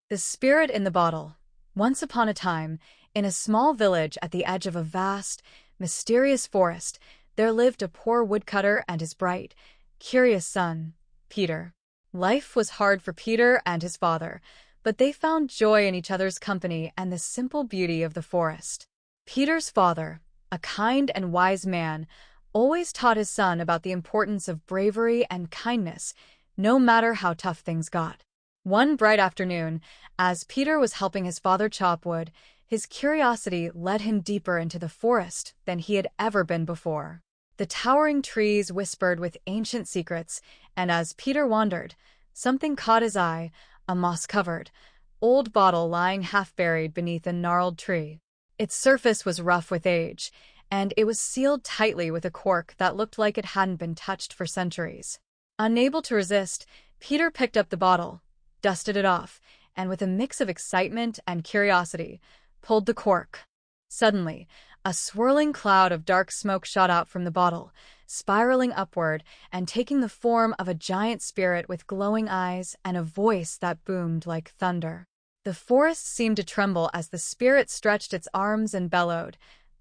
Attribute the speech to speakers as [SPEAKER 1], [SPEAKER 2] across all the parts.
[SPEAKER 1] The Spirit in the Bottle. Once upon a time, in a small village at the edge of a vast, mysterious forest, there lived a poor woodcutter and his bright, curious son, Peter. Life was hard for Peter and his father, but they found joy in each other's company and the simple beauty of the forest. Peter's father, a kind and wise man, always taught his son about the importance of bravery and kindness, no matter how tough things got. One bright afternoon, as Peter was helping his father chop wood, his curiosity led him deeper into the forest than he had ever been before. The towering trees whispered with ancient secrets, and as Peter wandered, something caught his eye, a moss-covered, old bottle lying half-buried beneath a gnarled tree. Its surface was rough with age, and it was sealed tightly with a cork that looked like it hadn't been touched for centuries. Unable to resist, Peter picked up the bottle, dusted it off, and with a mix of excitement and curiosity, pulled the cork. Suddenly, a swirling cloud of dark smoke shot out from the bottle, spiraling upward and taking the form of a giant spirit with glowing eyes and a voice that boomed like thunder. The forest seemed to tremble as the spirit stretched its arms and bellowed,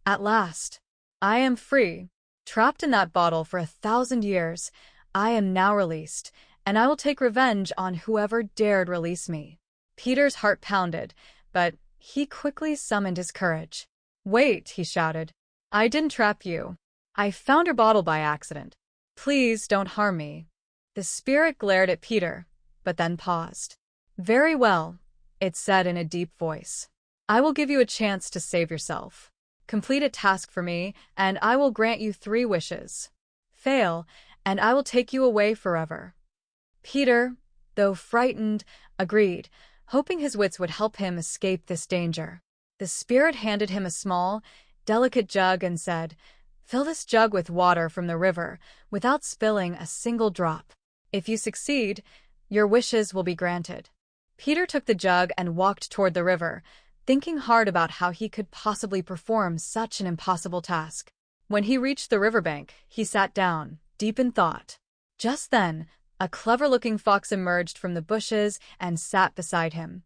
[SPEAKER 1] "At last! I am free! Trapped in that bottle for 1,000 years, I am now released, and I will take revenge on whoever dared release me." Peter's heart pounded, but he quickly summoned his courage. "Wait," he shouted. "I didn't trap you. I found your bottle by accident. Please don't harm me." The spirit glared at Peter, but then paused. "Very well," it said in a deep voice. "I will give you a chance to save yourself. Complete a task for me, and I will grant you 3 wishes. Fail, and I will take you away forever." Peter, though frightened, agreed, hoping his wits would help him escape this danger. The spirit handed him a small, delicate jug and said, "Fill this jug with water from the river without spilling a single drop. If you succeed, your wishes will be granted." Peter took the jug and walked toward the river, thinking hard about how he could possibly perform such an impossible task. When he reached the riverbank, he sat down, deep in thought. Just then, a clever-looking fox emerged from the bushes and sat beside him.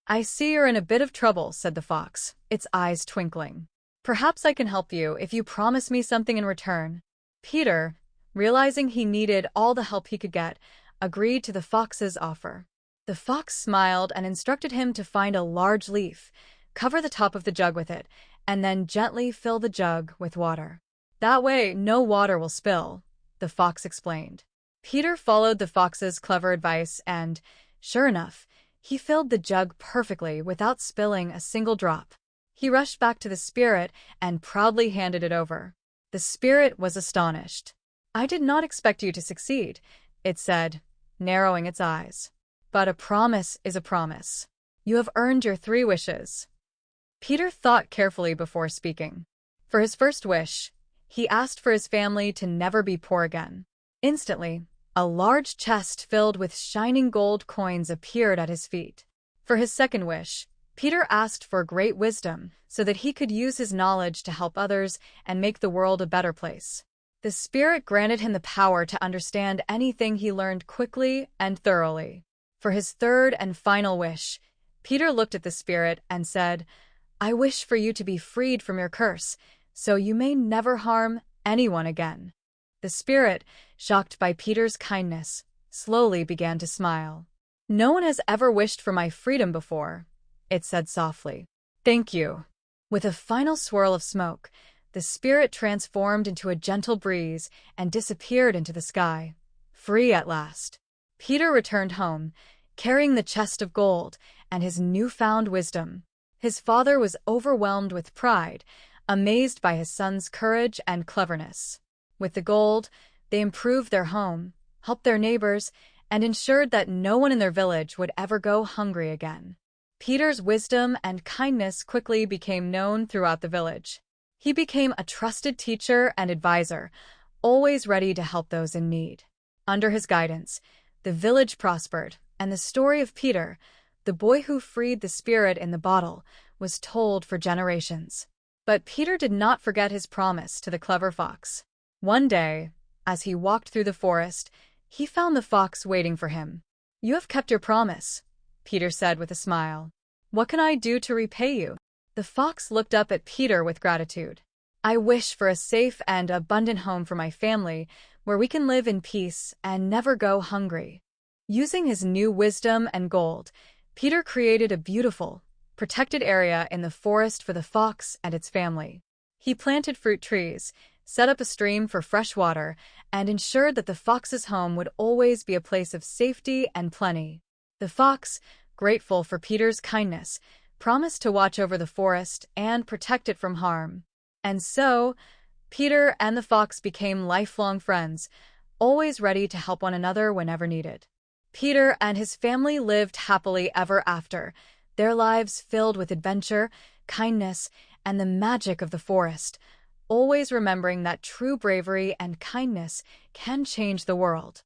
[SPEAKER 1] "I see you're in a bit of trouble," said the fox, its eyes twinkling. "Perhaps I can help you if you promise me something in return." Peter, realizing he needed all the help he could get, agreed to the fox's offer. The fox smiled and instructed him to find a large leaf, cover the top of the jug with it, and then gently fill the jug with water. "That way, no water will spill," the fox explained. Peter followed the fox's clever advice and, sure enough, he filled the jug perfectly without spilling a single drop. He rushed back to the spirit and proudly handed it over. The spirit was astonished. "I did not expect you to succeed," it said, narrowing its eyes. "But a promise is a promise. You have earned your 3 wishes." Peter thought carefully before speaking. For his first wish, he asked for his family to never be poor again. Instantly, a large chest filled with shining gold coins appeared at his feet. For his second wish, Peter asked for great wisdom so that he could use his knowledge to help others and make the world a better place. The spirit granted him the power to understand anything he learned quickly and thoroughly. For his third and final wish, Peter looked at the spirit and said, "I wish for you to be freed from your curse, so you may never harm anyone again." The spirit, shocked by Peter's kindness, slowly began to smile. "No one has ever wished for my freedom before," it said softly. "Thank you." With a final swirl of smoke, the spirit transformed into a gentle breeze and disappeared into the sky, free at last. Peter returned home, carrying the chest of gold and his newfound wisdom. His father was overwhelmed with pride, amazed by his son's courage and cleverness. With the gold, they improved their home, helped their neighbors, and ensured that no one in their village would ever go hungry again. Peter's wisdom and kindness quickly became known throughout the village. He became a trusted teacher and advisor, always ready to help those in need. Under his guidance, the village prospered, and the story of Peter, the boy who freed the spirit in the bottle, was told for generations. But Peter did not forget his promise to the clever fox. One day, as he walked through the forest, he found the fox waiting for him. "You have kept your promise," Peter said with a smile. "What can I do to repay you?" The fox looked up at Peter with gratitude. "I wish for a safe and abundant home for my family, where we can live in peace and never go hungry." Using his new wisdom and gold, Peter created a beautiful, protected area in the forest for the fox and its family. He planted fruit trees, set up a stream for fresh water, and ensured that the fox's home would always be a place of safety and plenty. The fox, grateful for Peter's kindness, promised to watch over the forest and protect it from harm. And so, Peter and the fox became lifelong friends, always ready to help one another whenever needed. Peter and his family lived happily ever after, their lives filled with adventure, kindness, and the magic of the forest, always remembering that true bravery and kindness can change the world.